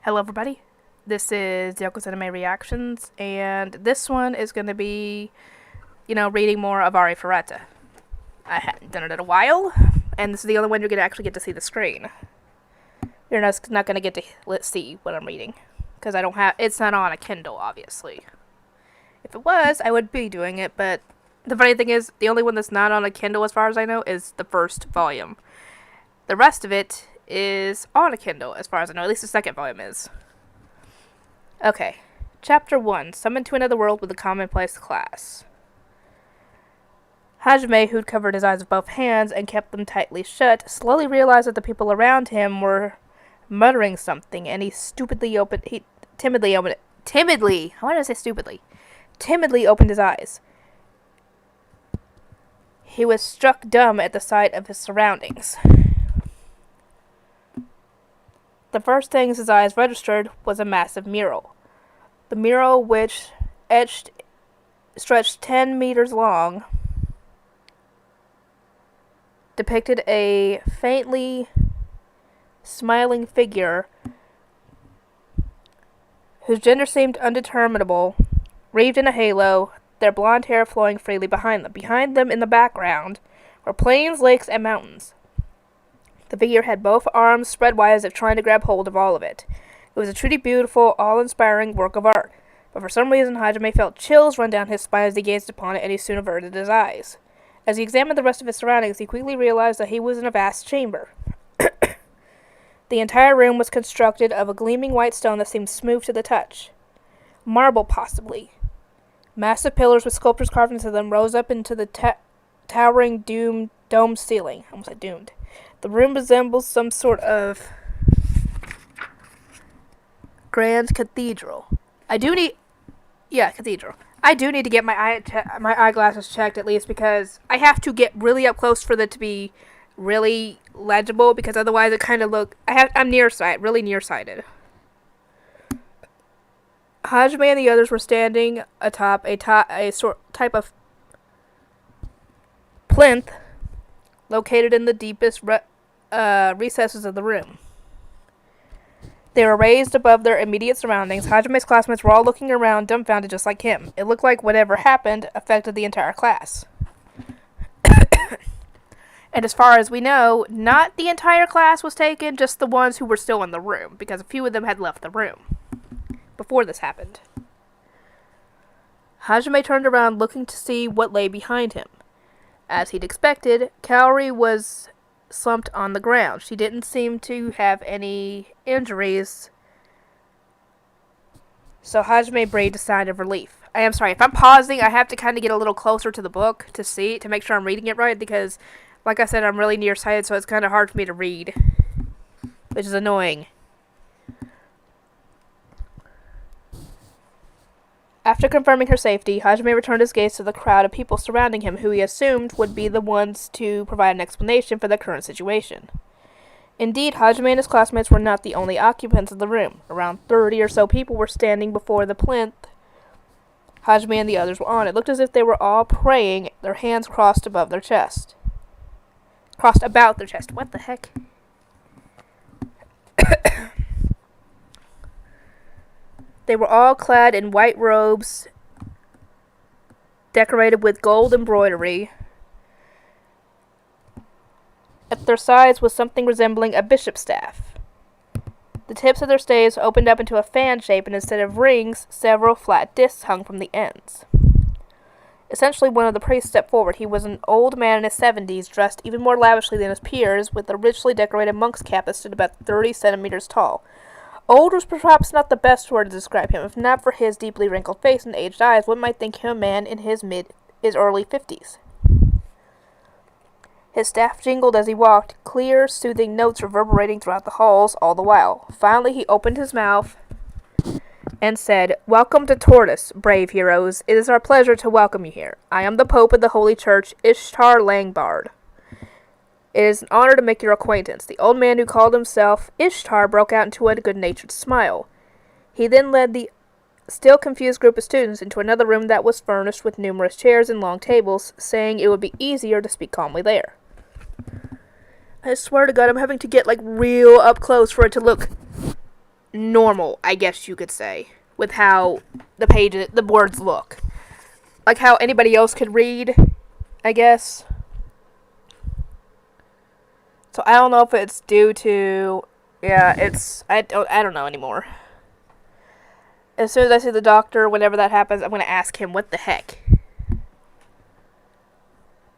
Hello everybody, this is Yoko's Anime Reactions, and this one is going to be, reading more of Arifureta. I hadn't done it in a while, and this is the only one you're going to actually get to see the screen. You're not going to get to see what I'm reading, because it's not on a Kindle, obviously. If it was, I would be doing it, but the funny thing is, the only one that's not on a Kindle, as far as I know, is the first volume. The rest of it is on a Kindle, as far as I know. At least the second volume is. Okay. Chapter 1. Summoned to another world with a commonplace class. Hajime, who'd covered his eyes with both hands and kept them tightly shut, slowly realized that the people around him were muttering something, and he timidly opened his eyes. He was struck dumb at the sight of his surroundings. The first thing his eyes registered was a massive mural. The mural, which stretched 10 meters long, depicted a faintly smiling figure whose gender seemed undeterminable, wreathed in a halo, their blonde hair flowing freely behind them. Behind them in the background were plains, lakes, and mountains. The figure had both arms spread wide as if trying to grab hold of all of it. It was a truly beautiful, awe-inspiring work of art, but for some reason Hajime felt chills run down his spine as he gazed upon it, and he soon averted his eyes. As he examined the rest of his surroundings, he quickly realized that he was in a vast chamber. The entire room was constructed of a gleaming white stone that seemed smooth to the touch. Marble, possibly. Massive pillars with sculptures carved into them rose up into the towering domed ceiling. I almost said doomed. The room resembles some sort of grand cathedral. Cathedral. I do need to get my eyeglasses checked at least, because I have to get really up close for it to be really legible, because otherwise it kind of I'm really nearsighted. Hajime and the others were standing atop a type of plinth located in the deepest recesses of the room. They were raised above their immediate surroundings. Hajime's classmates were all looking around, dumbfounded just like him. It looked like whatever happened affected the entire class. And as far as we know, not the entire class was taken, just the ones who were still in the room, because a few of them had left the room before this happened. Hajime turned around looking to see what lay behind him. As he'd expected, Kaori was slumped on the ground. She didn't seem to have any injuries, so Hajime breathed a sigh of relief. I am sorry, if I'm pausing, I have to kind of get a little closer to the book to make sure I'm reading it right, because, like I said, I'm really nearsighted, so it's kind of hard for me to read, which is annoying. After confirming her safety, Hajime returned his gaze to the crowd of people surrounding him, who he assumed would be the ones to provide an explanation for the current situation. Indeed, Hajime and his classmates were not the only occupants of the room. Around 30 or so people were standing before the plinth Hajime and the others were on. It looked as if they were all praying, their hands crossed above their chest. Crossed about their chest. What the heck? They were all clad in white robes, decorated with gold embroidery. At their sides was something resembling a bishop's staff. The tips of their staves opened up into a fan shape, and instead of rings, several flat discs hung from the ends. Essentially, one of the priests stepped forward. He was an old man in his 70s, dressed even more lavishly than his peers, with a richly decorated monk's cap that stood about 30 centimeters tall. Old was perhaps not the best word to describe him. If not for his deeply wrinkled face and aged eyes, one might think him a man in his early 50s. His staff jingled as he walked, clear, soothing notes reverberating throughout the halls all the while. Finally, he opened his mouth and said, "Welcome to Tortoise, brave heroes. It is our pleasure to welcome you here. I am the Pope of the Holy Church, Ishtar Langbard. It is an honor to make your acquaintance." The old man, who called himself Ishtar, broke out into a good-natured smile. He then led the still confused group of students into another room that was furnished with numerous chairs and long tables, saying it would be easier to speak calmly there. I swear to God, I'm having to get, real up close for it to look normal, I guess you could say, with how the boards look. Like how anybody else could read, I guess. So I don't know if it's due to, I don't know anymore. As soon as I see the doctor, whenever that happens, I'm going to ask him what the heck.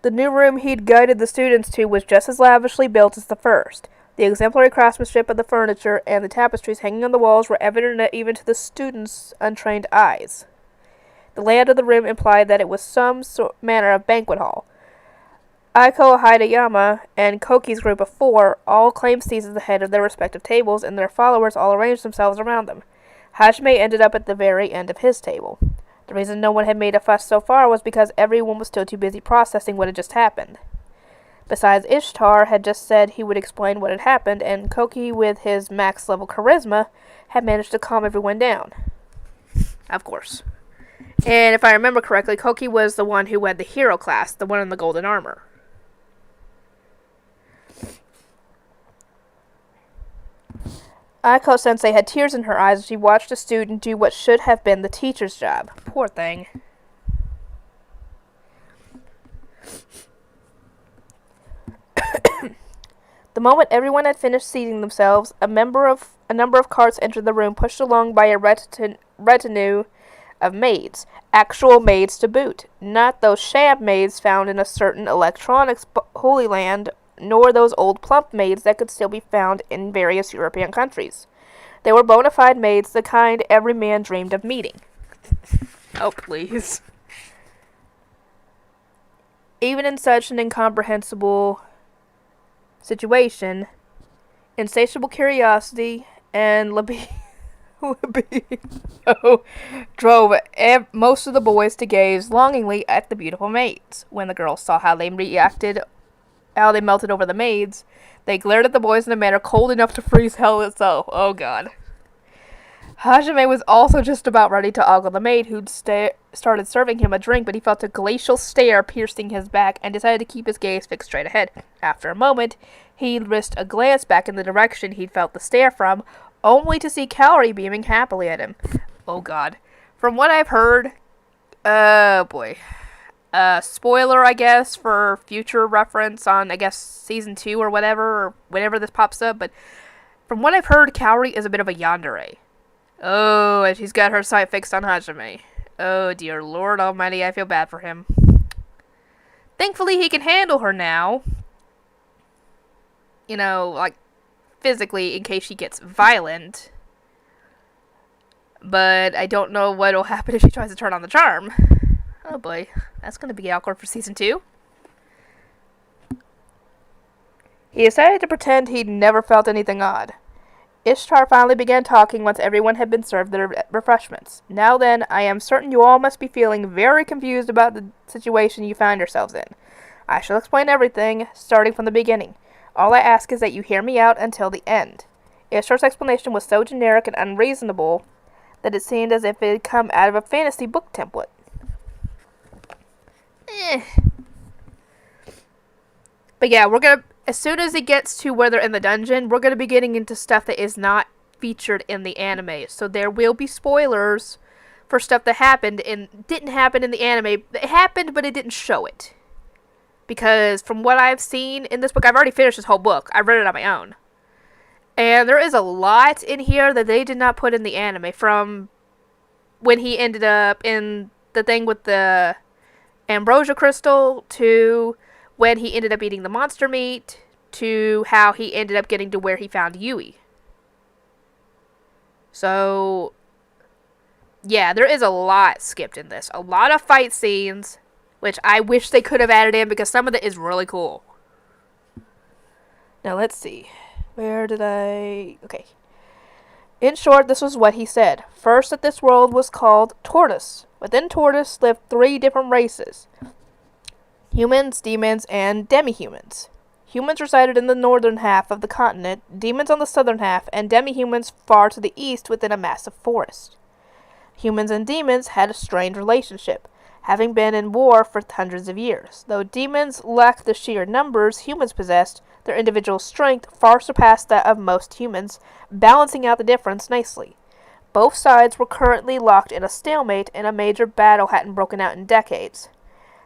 The new room he'd guided the students to was just as lavishly built as the first. The exemplary craftsmanship of the furniture and the tapestries hanging on the walls were evident even to the students' untrained eyes. The layout of the room implied that it was some manner of banquet hall. Aiko Hideyama and Koki's group of 4 all claimed seats at the head of their respective tables, and their followers all arranged themselves around them. Hajime ended up at the very end of his table. The reason no one had made a fuss so far was because everyone was still too busy processing what had just happened. Besides, Ishtar had just said he would explain what had happened, and Koki, with his max-level charisma, had managed to calm everyone down. Of course. And if I remember correctly, Koki was the one who had the hero class, the one in the golden armor. Aiko-sensei had tears in her eyes as she watched a student do what should have been the teacher's job. Poor thing. The moment everyone had finished seating themselves, a number of carts entered the room, pushed along by a retinue of maids. Actual maids to boot. Not those sham maids found in a certain electronics holy land, nor those old plump maids that could still be found in various European countries. They were bona fide maids, the kind every man dreamed of meeting. Oh, please. Even in such an incomprehensible situation, insatiable curiosity and libido drove most of the boys to gaze longingly at the beautiful maids. When the girls saw how they melted over the maids, they glared at the boys in a manner cold enough to freeze hell itself. Oh god. Hajime was also just about ready to ogle the maid who'd started serving him a drink, but he felt a glacial stare piercing his back and decided to keep his gaze fixed straight ahead. After a moment, he risked a glance back in the direction he'd felt the stare from, only to see Kaori beaming happily at him. Oh god. From what I've heard, oh boy. Spoiler, I guess, for future reference on, I guess, season 2 or whatever, or whenever this pops up, but from what I've heard, Kaori is a bit of a yandere. Oh, and she's got her sight fixed on Hajime. Oh, dear Lord Almighty, I feel bad for him. Thankfully, he can handle her now. You know, like, physically, in case she gets violent. But I don't know what'll happen if she tries to turn on the charm. Oh boy, that's going to be awkward for season 2. He decided to pretend he'd never felt anything odd. Ishtar finally began talking once everyone had been served their refreshments. Now then, I am certain you all must be feeling very confused about the situation you find yourselves in. I shall explain everything, starting from the beginning. All I ask is that you hear me out until the end. Ishtar's explanation was so generic and unreasonable that it seemed as if it had come out of a fantasy book template. But yeah, as soon as it gets to where they're in the dungeon, we're gonna be getting into stuff that is not featured in the anime. So there will be spoilers for stuff that happened and didn't happen in the anime. It happened, but it didn't show it. Because from what I've seen in this book, I've already finished this whole book. I read it on my own. And there is a lot in here that they did not put in the anime. From when he ended up in the thing with the ambrosia crystal, to when he ended up eating the monster meat, to how he ended up getting to where he found Yui. So, yeah, there is a lot skipped in this. A lot of fight scenes, which I wish they could have added in because some of it is really cool. Now, let's see. Okay. In short, this was what he said. First, that this world was called Tortoise. Within Tortoise lived 3 different races. Humans, demons, and demi-humans. Humans resided in the northern half of the continent, demons on the southern half, and demi-humans far to the east within a massive forest. Humans and demons had a strained relationship, having been in war for hundreds of years. Though demons lacked the sheer numbers humans possessed, Their individual strength far surpassed that of most humans, balancing out the difference nicely. Both sides were currently locked in a stalemate, and a major battle hadn't broken out in decades.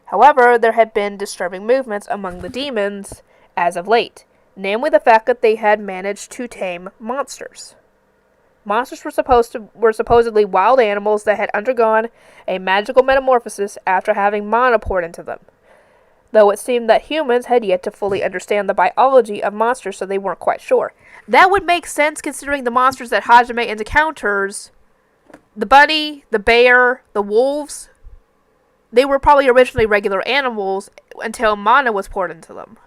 However, there had been disturbing movements among the demons as of late, namely the fact that they had managed to tame monsters. Monsters were supposedly wild animals that had undergone a magical metamorphosis after having mana poured into them. Though it seemed that humans had yet to fully understand the biology of monsters, so they weren't quite sure. That would make sense considering the monsters that Hajime encounters, the bunny, the bear, the wolves, they were probably originally regular animals until mana was poured into them.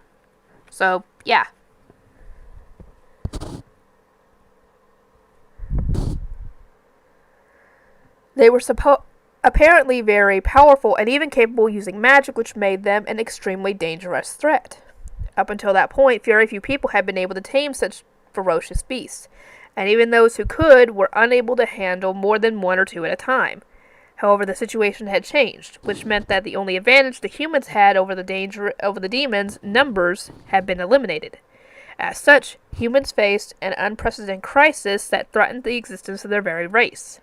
So, yeah. They were apparently very powerful and even capable of using magic, which made them an extremely dangerous threat. Up until that point, very few people had been able to tame such ferocious beasts, and even those who could were unable to handle more than one or two at a time. However, the situation had changed, which meant that the only advantage the humans had over the demons, numbers, had been eliminated. As such, humans faced an unprecedented crisis that threatened the existence of their very race.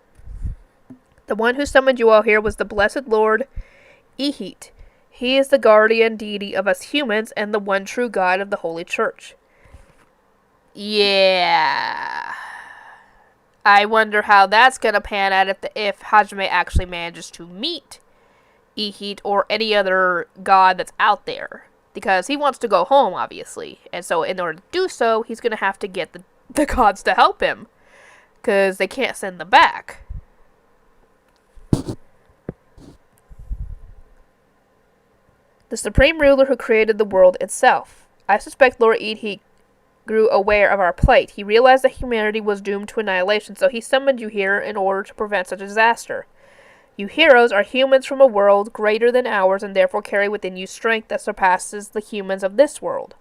The one who summoned you all here was the blessed Lord Ihit. He is the guardian deity of us humans and the one true God of the Holy Church. Yeah. I wonder how that's going to pan out if Hajime actually manages to meet Ihit or any other god that's out there. Because he wants to go home, obviously. And so in order to do so, he's going to have to get the gods to help him. Because they can't send them back. The supreme ruler who created the world itself. I suspect Lord Ihit grew aware of our plight. He realized that humanity was doomed to annihilation, so he summoned you here in order to prevent such a disaster. You heroes are humans from a world greater than ours, and therefore carry within you strength that surpasses the humans of this world.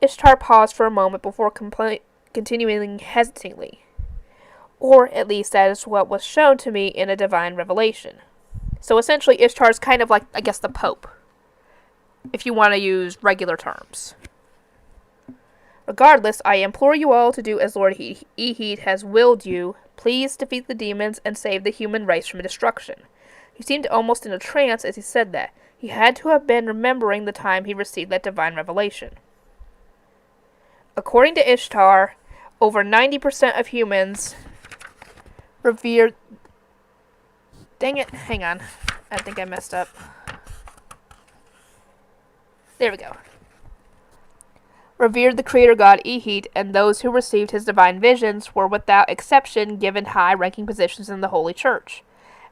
Ishtar paused for a moment before continuing hesitantly. Or, at least, that is what was shown to me in a divine revelation. So essentially, Ishtar's kind of like, I guess, the Pope, if you want to use regular terms. Regardless, I implore you all to do as Lord Ihit has willed you. Please defeat the demons and save the human race from destruction. He seemed almost in a trance as he said that. He had to have been remembering the time he received that divine revelation. According to Ishtar, over 90% of humans revere... Dang it, hang on. I think I messed up. There we go. Revered the creator god Ihit, and those who received his divine visions were without exception given high-ranking positions in the Holy Church.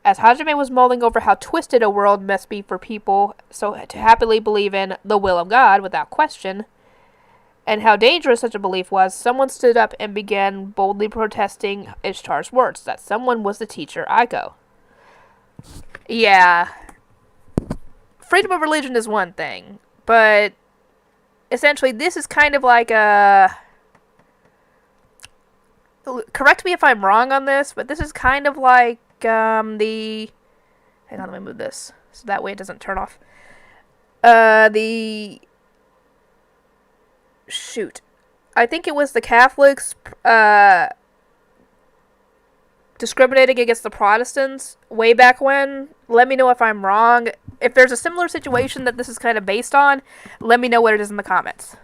As Hajime was mulling over how twisted a world must be for people so to happily believe in the will of God without question, and how dangerous such a belief was, someone stood up and began boldly protesting Ishtar's words, that someone was the teacher Yoko. Yeah. Freedom of religion is one thing, but essentially this is kind of like a... Correct me if I'm wrong on this, but this is kind of like the... Hang on, let me move this so that way it doesn't turn off. Shoot. I think it was the Catholics discriminating against the Protestants way back when. Let me know if I'm wrong. If there's a similar situation that this is kind of based on, let me know what it is in the comments.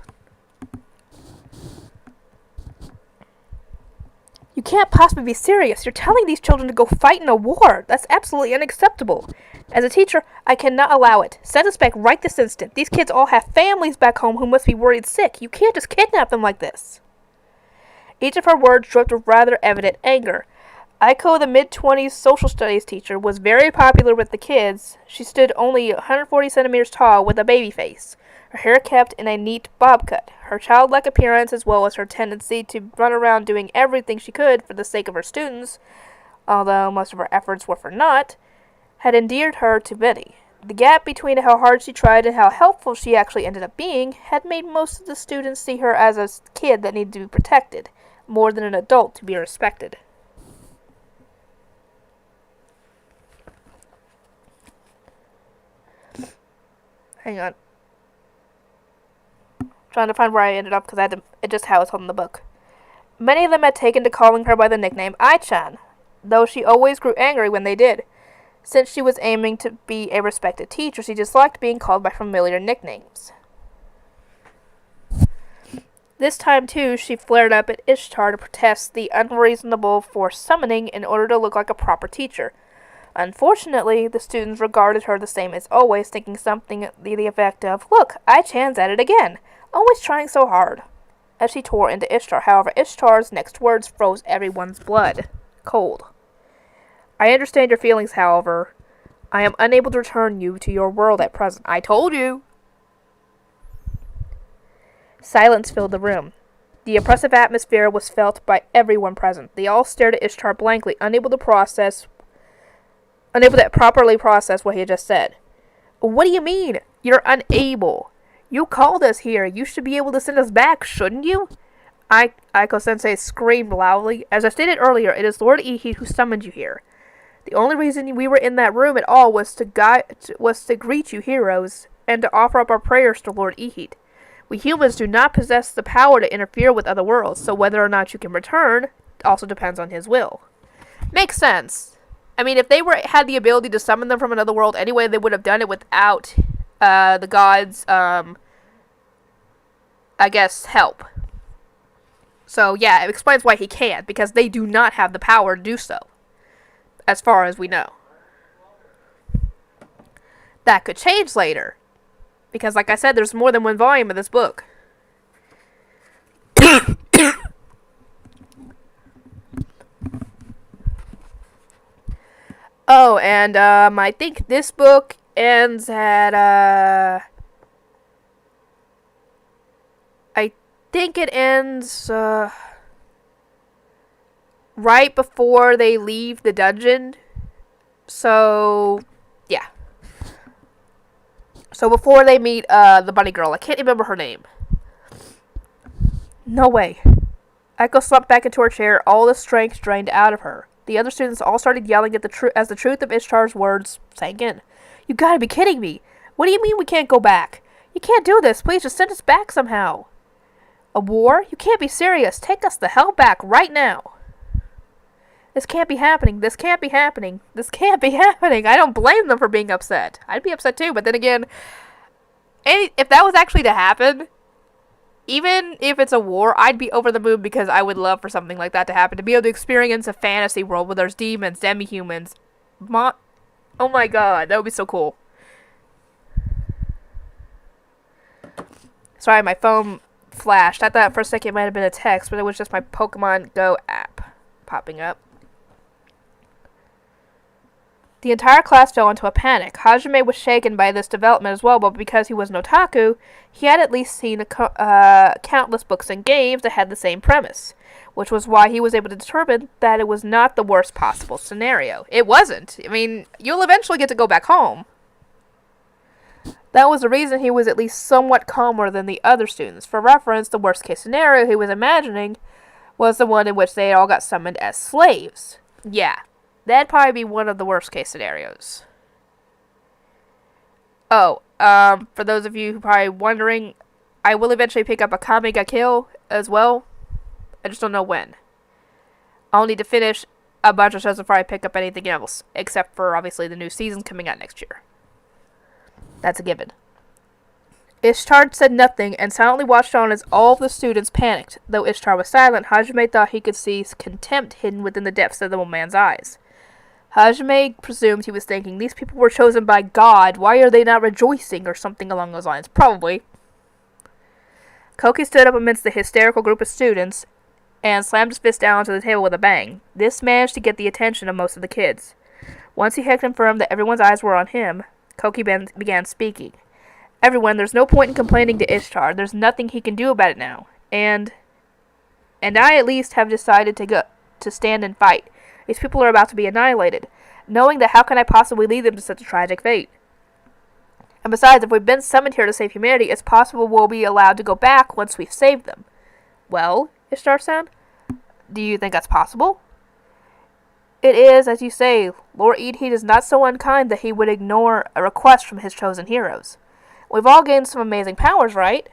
You can't possibly be serious. You're telling these children to go fight in a war. That's absolutely unacceptable. As a teacher, I cannot allow it. Send us back right this instant. These kids all have families back home who must be worried sick. You can't just kidnap them like this. Each of her words dripped with rather evident anger. Aiko, the mid-20s social studies teacher, was very popular with the kids. She stood only 140 centimeters tall with a baby face, her hair kept in a neat bob cut. Her childlike appearance, as well as her tendency to run around doing everything she could for the sake of her students, although most of her efforts were for naught, had endeared her to many. The gap between how hard she tried and how helpful she actually ended up being had made most of the students see her as a kid that needed to be protected, more than an adult to be respected. Hang on. Trying to find where I ended up because it just how it's on the book. Many of them had taken to calling her by the nickname Ai-chan, though she always grew angry when they did. Since she was aiming to be a respected teacher, she disliked being called by familiar nicknames. This time, too, she flared up at Ishtar to protest the unreasonable forced summoning in order to look like a proper teacher. Unfortunately, the students regarded her the same as always, thinking something to the effect of, "Look, Ai-chan's at it again, always trying so hard," as she tore into Ishtar. However, Ishtar's next words froze everyone's blood cold. "I understand your feelings, however. I am unable to return you to your world at present. I told you." Silence filled the room. The oppressive atmosphere was felt by everyone present. They all stared at Ishtar blankly, unable to properly process what he had just said. "What do you mean? You're unable. You called us here. You should be able to send us back, shouldn't you?" Aiko-sensei screamed loudly. "As I stated earlier, it is Lord Ihid who summoned you here. The only reason we were in that room at all was to greet you heroes, and to offer up our prayers to Lord Ihid. We humans do not possess the power to interfere with other worlds, so whether or not you can return also depends on his will." Makes sense. I mean, if they had the ability to summon them from another world anyway, they would have done it without the gods' I guess, help. So, yeah, it explains why he can't, because they do not have the power to do so, as far as we know. That could change later, because, like I said, there's more than one volume of this book. Oh, and, I think this book ends at, I think it ends right before they leave the dungeon. So, yeah. So before they meet the bunny girl. I can't remember her name. No way. Echo slumped back into her chair, all the strength drained out of her. The other students all started yelling at as the truth of Ishtar's words sank in. "You gotta be kidding me. What do you mean we can't go back? You can't do this. Please just send us back somehow." "A war? You can't be serious. Take us the hell back right now." "This can't be happening. This can't be happening. This can't be happening." I don't blame them for being upset. I'd be upset too, but then again, if that was actually to happen, even if it's a war, I'd be over the moon because I would love for something like that to happen. To be able to experience a fantasy world where there's demons, demi-humans. Oh my god, that would be so cool. Sorry, my phone flashed. I thought for a second it might have been a text, but it was just my Pokemon Go app popping up. The entire class fell into a panic. Hajime was shaken by this development as well, but because he was an otaku, he had at least seen countless books and games that had the same premise, which was why he was able to determine that it was not the worst possible scenario. It wasn't. I mean, you'll eventually get to go back home. That was the reason he was at least somewhat calmer than the other students. For reference, the worst case scenario he was imagining was the one in which they all got summoned as slaves. Yeah. That'd probably be one of the worst case scenarios. Oh, for those of you who are probably wondering, I will eventually pick up a Kame ga Kill as well. I just don't know when. I'll need to finish a bunch of shows before I pick up anything else, except for obviously the new season coming out next year. That's a given. Ishtar said nothing and silently watched on as all of the students panicked. Though Ishtar was silent, Hajime thought he could see contempt hidden within the depths of the old man's eyes. Hajime presumed he was thinking, these people were chosen by God, why are they not rejoicing, or something along those lines. Probably. Koki stood up amidst the hysterical group of students and slammed his fist down onto the table with a bang. This managed to get the attention of most of the kids. Once he had confirmed that everyone's eyes were on him, Koki began speaking. "Everyone, there's no point in complaining to Ishtar. There's nothing he can do about it now. And I at least have decided to stand and fight. These people are about to be annihilated. Knowing that, how can I possibly lead them to such a tragic fate? And besides, if we've been summoned here to save humanity, it's possible we'll be allowed to go back once we've saved them." "Well," Ishtar said, "do you think that's possible?" "It is, as you say. Lord Ihid is not so unkind that he would ignore a request from his chosen heroes. We've all gained some amazing powers, right?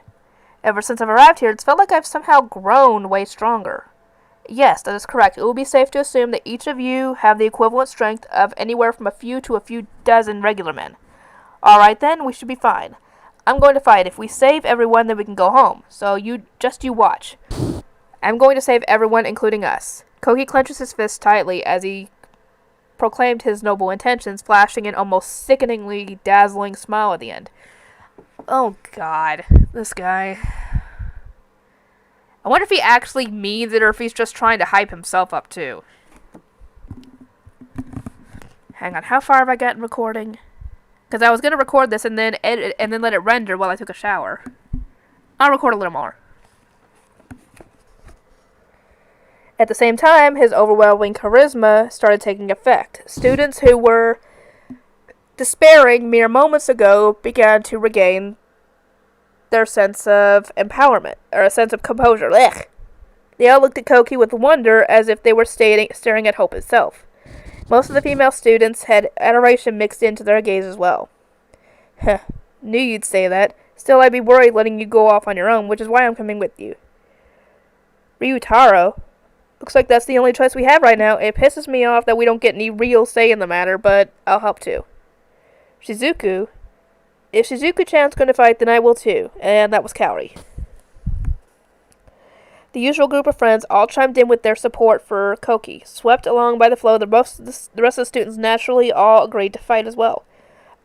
Ever since I've arrived here, it's felt like I've somehow grown way stronger. Yes, that is correct. It will be safe to assume that each of you have the equivalent strength of anywhere from a few to a few dozen regular men. Alright then, we should be fine. I'm going to fight. If we save everyone, then we can go home. So you watch. I'm going to save everyone, including us. Koki clenches his fist tightly as he proclaimed his noble intentions, flashing an almost sickeningly dazzling smile at the end. Oh god, this guy. I wonder if he actually means it or if he's just trying to hype himself up too. Hang on, how far have I gotten recording? Because I was going to record this and then edit and then let it render while I took a shower. I'll record a little more. At the same time, his overwhelming charisma started taking effect. Students who were despairing mere moments ago began to regain their sense of empowerment, or a sense of composure. Ugh. They all looked at Koki with wonder as if they were staring at hope itself. Most of the female students had adoration mixed into their gaze as well. Heh, knew you'd say that. Still, I'd be worried letting you go off on your own, which is why I'm coming with you. Ryutaro? Looks like that's the only choice we have right now. It pisses me off that we don't get any real say in the matter, but I'll help too. Shizuku? If Shizuku-chan's going to fight, then I will too. And that was Kaori. The usual group of friends all chimed in with their support for Koki. Swept along by the flow, the rest of the students naturally all agreed to fight as well.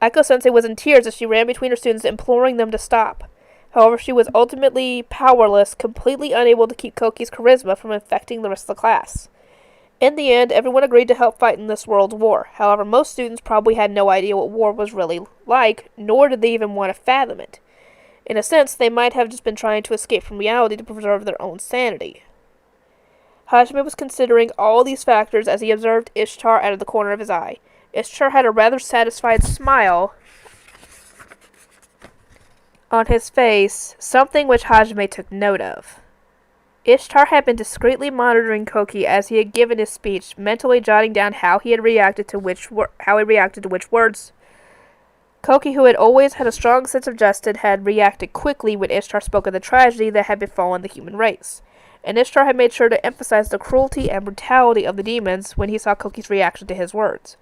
Aiko-sensei was in tears as she ran between her students, imploring them to stop. However, she was ultimately powerless, completely unable to keep Koki's charisma from infecting the rest of the class. In the end, everyone agreed to help fight in this world war. However, most students probably had no idea what war was really like, nor did they even want to fathom it. In a sense, they might have just been trying to escape from reality to preserve their own sanity. Hajime was considering all these factors as he observed Ishtar out of the corner of his eye. Ishtar had a rather satisfied smile on his face, something which Hajime took note of. Ishtar had been discreetly monitoring Koki as he had given his speech, mentally jotting down how he reacted to which words. Koki, who had always had a strong sense of justice, had reacted quickly when Ishtar spoke of the tragedy that had befallen the human race. And Ishtar had made sure to emphasize the cruelty and brutality of the demons when he saw Koki's reaction to his words.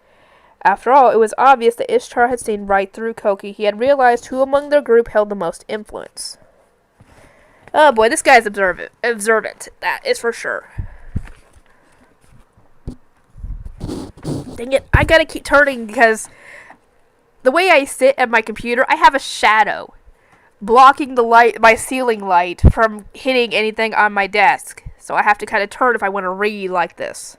After all, it was obvious that Ishtar had seen right through Koki. He had realized who among their group held the most influence. Oh boy, this guy's observant. That is for sure. Dang it, I gotta keep turning because the way I sit at my computer, I have a shadow blocking the light, my ceiling light, from hitting anything on my desk. So I have to kind of turn if I want to read like this.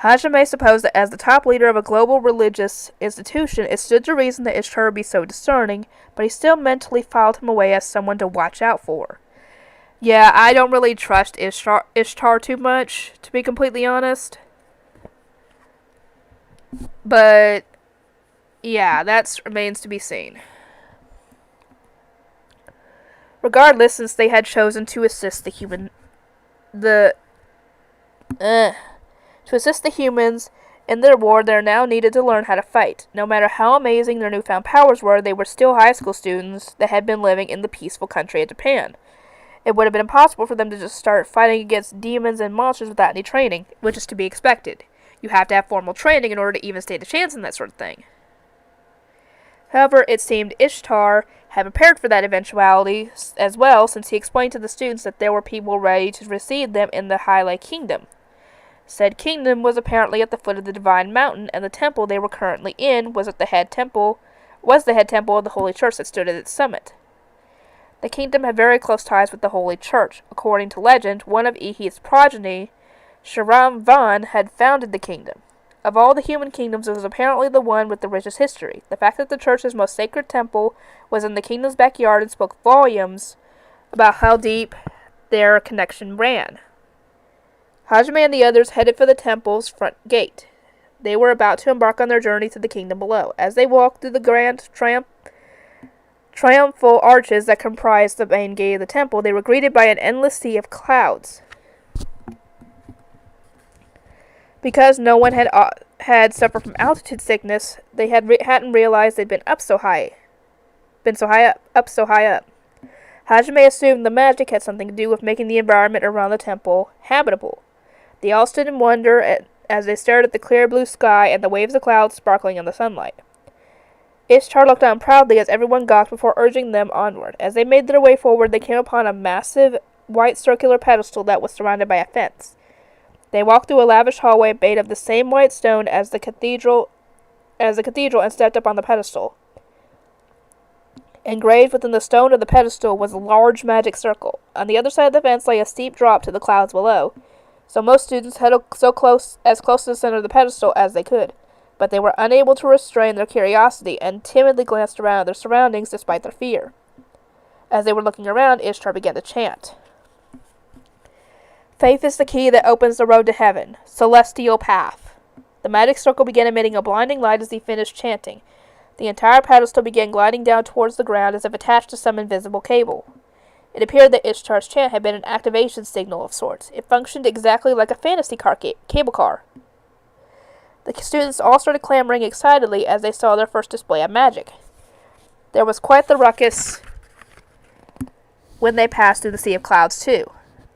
Hajime supposed that as the top leader of a global religious institution, it stood to reason that Ishtar would be so discerning, but he still mentally filed him away as someone to watch out for. Yeah, I don't really trust Ishtar too much, to be completely honest. But yeah, that remains to be seen. Regardless, since they had chosen to assist the humans in their war, they now needed to learn how to fight. No matter how amazing their newfound powers were, they were still high school students that had been living in the peaceful country of Japan. It would have been impossible for them to just start fighting against demons and monsters without any training, which is to be expected. You have to have formal training in order to even stand a chance in that sort of thing. However, it seemed Ishtar had prepared for that eventuality as well, since he explained to the students that there were people ready to receive them in the Hylia Kingdom. Said kingdom was apparently at the foot of the Divine Mountain, and the temple they were currently in was the head temple of the Holy Church that stood at its summit. The kingdom had very close ties with the Holy Church. According to legend, one of Ihid's progeny, Sharam Van, had founded the kingdom. Of all the human kingdoms, it was apparently the one with the richest history. The fact that the church's most sacred temple was in the kingdom's backyard and spoke volumes about how deep their connection ran. Hajime and the others headed for the temple's front gate. They were about to embark on their journey to the kingdom below. As they walked through the grand triumphal arches that comprised the main gate of the temple, they were greeted by an endless sea of clouds. Because no one had had suffered from altitude sickness, they hadn't realized they'd been so high up. Hajime assumed the magic had something to do with making the environment around the temple habitable. They all stood in wonder as they stared at the clear blue sky and the waves of clouds sparkling in the sunlight. Ishtar looked on proudly as everyone gawked before urging them onward. As they made their way forward, they came upon a massive white circular pedestal that was surrounded by a fence. They walked through a lavish hallway made of the same white stone as the cathedral and stepped up on the pedestal. Engraved within the stone of the pedestal was a large magic circle. On the other side of the fence lay a steep drop to the clouds below, so most students headed close to the center of the pedestal as they could. But they were unable to restrain their curiosity and timidly glanced around at their surroundings despite their fear. As they were looking around, Ishtar began to chant. Faith is the key that opens the road to heaven. Celestial path. The magic circle began emitting a blinding light as he finished chanting. The entire pedestal began gliding down towards the ground as if attached to some invisible cable. It appeared that Ishtar's chant had been an activation signal of sorts. It functioned exactly like a fantasy car cable car. The students all started clamoring excitedly as they saw their first display of magic. There was quite the ruckus when they passed through the sea of clouds, too.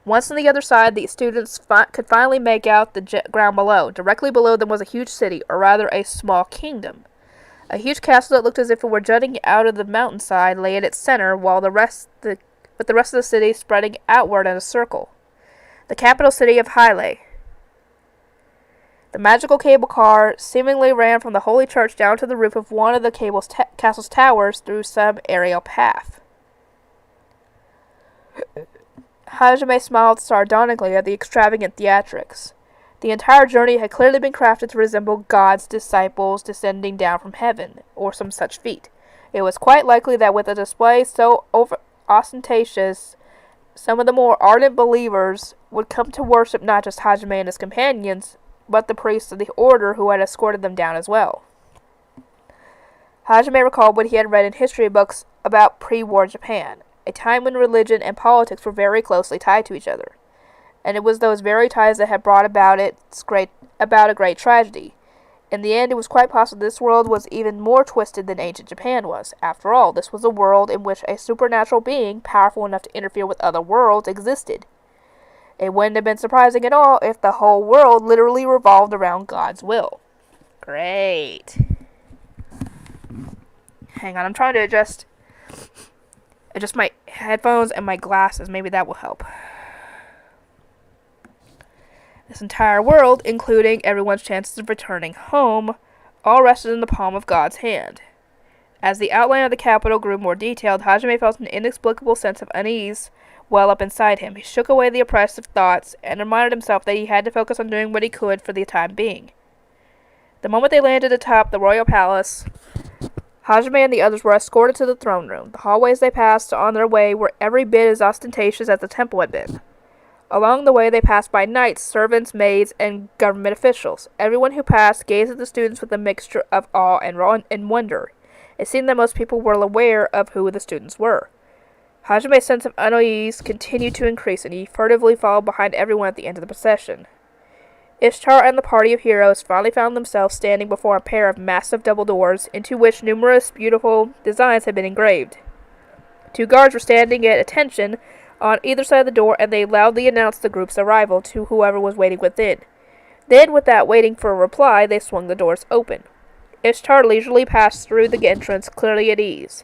Once on the other side, the students could finally make out the ground below. Directly below them was a huge city, or rather a small kingdom. A huge castle that looked as if it were jutting out of the mountainside lay at its center, while the rest of the city spreading outward in a circle. The capital city of Hyle. The magical cable car seemingly ran from the holy church down to the roof of one of the castle's towers through some aerial path. Hajime smiled sardonically at the extravagant theatrics. The entire journey had clearly been crafted to resemble God's disciples descending down from heaven, or some such feat. It was quite likely that with a display so ostentatious, some of the more ardent believers would come to worship not just Hajime and his companions, but the priests of the order who had escorted them down as well. Hajime recalled what he had read in history books about pre-war Japan, a time when religion and politics were very closely tied to each other. And it was those very ties that had brought about a great tragedy. In the end, it was quite possible this world was even more twisted than ancient Japan was. After all, this was a world in which a supernatural being, powerful enough to interfere with other worlds, existed. It wouldn't have been surprising at all if the whole world literally revolved around God's will. Great. Hang on, I'm trying to adjust my headphones and my glasses. Maybe that will help. This entire world, including everyone's chances of returning home, all rested in the palm of God's hand. As the outline of the capital grew more detailed, Hajime felt an inexplicable sense of unease well up inside him. He shook away the oppressive thoughts and reminded himself that he had to focus on doing what he could for the time being. The moment they landed atop the royal palace, Hajime and the others were escorted to the throne room. The hallways they passed on their way were every bit as ostentatious as the temple had been. Along the way, they passed by knights, servants, maids, and government officials. Everyone who passed gazed at the students with a mixture of awe and wonder. It seemed that most people were aware of who the students were. Hajime's sense of unease continued to increase, and he furtively followed behind everyone at the end of the procession. Ishtar and the party of heroes finally found themselves standing before a pair of massive double doors, into which numerous beautiful designs had been engraved. 2 guards were standing at attention on either side of the door, and they loudly announced the group's arrival to whoever was waiting within. Then, without waiting for a reply, they swung the doors open. Ishtar leisurely passed through the entrance, clearly at ease.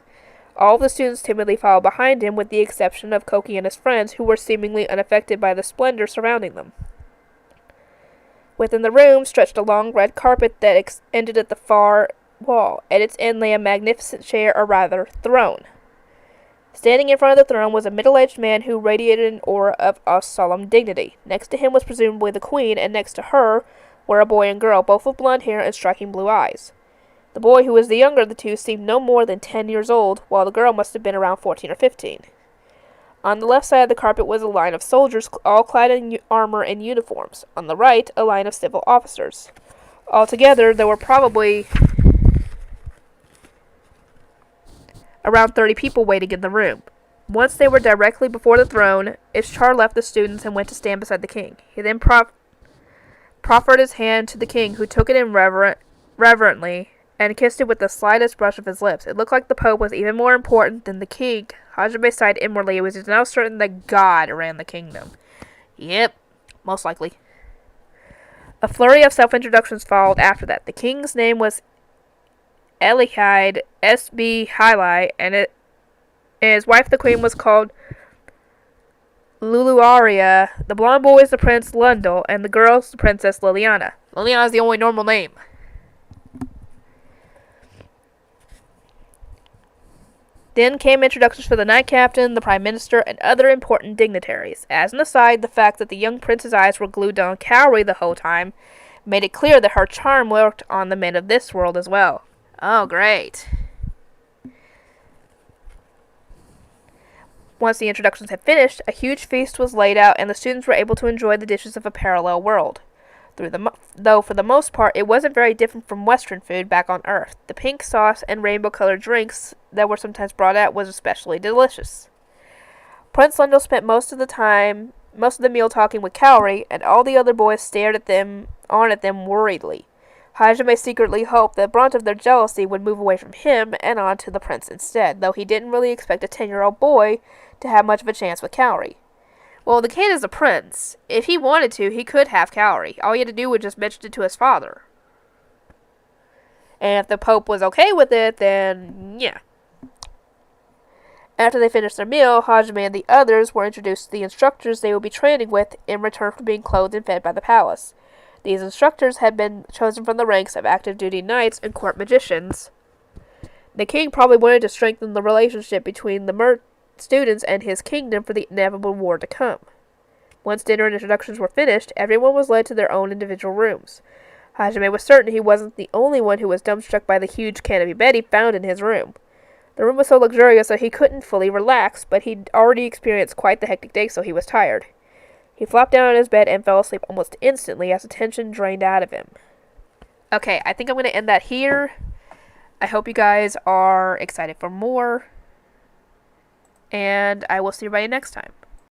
All the students timidly followed behind him, with the exception of Koki and his friends, who were seemingly unaffected by the splendor surrounding them. Within the room stretched a long red carpet that ended at the far wall. At its end lay a magnificent chair, or rather, throne. Standing in front of the throne was a middle-aged man who radiated an aura of solemn dignity. Next to him was presumably the queen, and next to her were a boy and girl, both with blonde hair and striking blue eyes. The boy, who was the younger of the two, seemed no more than 10 years old, while the girl must have been around 14 or 15. On the left side of the carpet was a line of soldiers, all clad in armor and uniforms. On the right, a line of civil officers. Altogether, there were probably around 30 people waiting in the room. Once they were directly before the throne, Ishtar left the students and went to stand beside the king. He then proffered his hand to the king, who took it in reverently and kissed it with the slightest brush of his lips. It looked like the Pope was even more important than the king. Hajime sighed inwardly. It was now certain that God ran the kingdom. Yep, most likely. A flurry of self-introductions followed after that. The king's name was Elihide S.B. Highlight, and his wife, the queen, was called Luluaria. The blonde boy is the Prince Lundel, and the girl is the Princess Liliana. Liliana is the only normal name. Then came introductions for the Knight Captain, the Prime Minister, and other important dignitaries. As an aside, the fact that the young prince's eyes were glued on Cowrie the whole time made it clear that her charm worked on the men of this world as well. Oh, great. Once the introductions had finished, a huge feast was laid out, and the students were able to enjoy the dishes of a parallel world. Though for the most part, it wasn't very different from Western food back on Earth. The pink sauce and rainbow-colored drinks that were sometimes brought out was especially delicious. Prince Lundel spent most of the meal talking with Cowrie, and all the other boys stared at them worriedly. Hajime secretly hoped the brunt of their jealousy would move away from him and on to the prince instead, though he didn't really expect a 10-year-old boy to have much of a chance with Cowrie. Well, the kid is a prince. If he wanted to, he could have Cowrie. All he had to do was just mention it to his father. And if the Pope was okay with it, then yeah. After they finished their meal, Hajime and the others were introduced to the instructors they would be training with in return for being clothed and fed by the palace. These instructors had been chosen from the ranks of active duty knights and court magicians. The king probably wanted to strengthen the relationship between the students and his kingdom for the inevitable war to come. Once dinner and introductions were finished, everyone was led to their own individual rooms. Hajime was certain he wasn't the only one who was dumbstruck by the huge canopy bed he found in his room. The room was so luxurious that he couldn't fully relax, but he'd already experienced quite the hectic day, so he was tired. He flopped down on his bed and fell asleep almost instantly as the tension drained out of him. Okay, I think I'm going to end that here. I hope you guys are excited for more. And I will see everybody next time.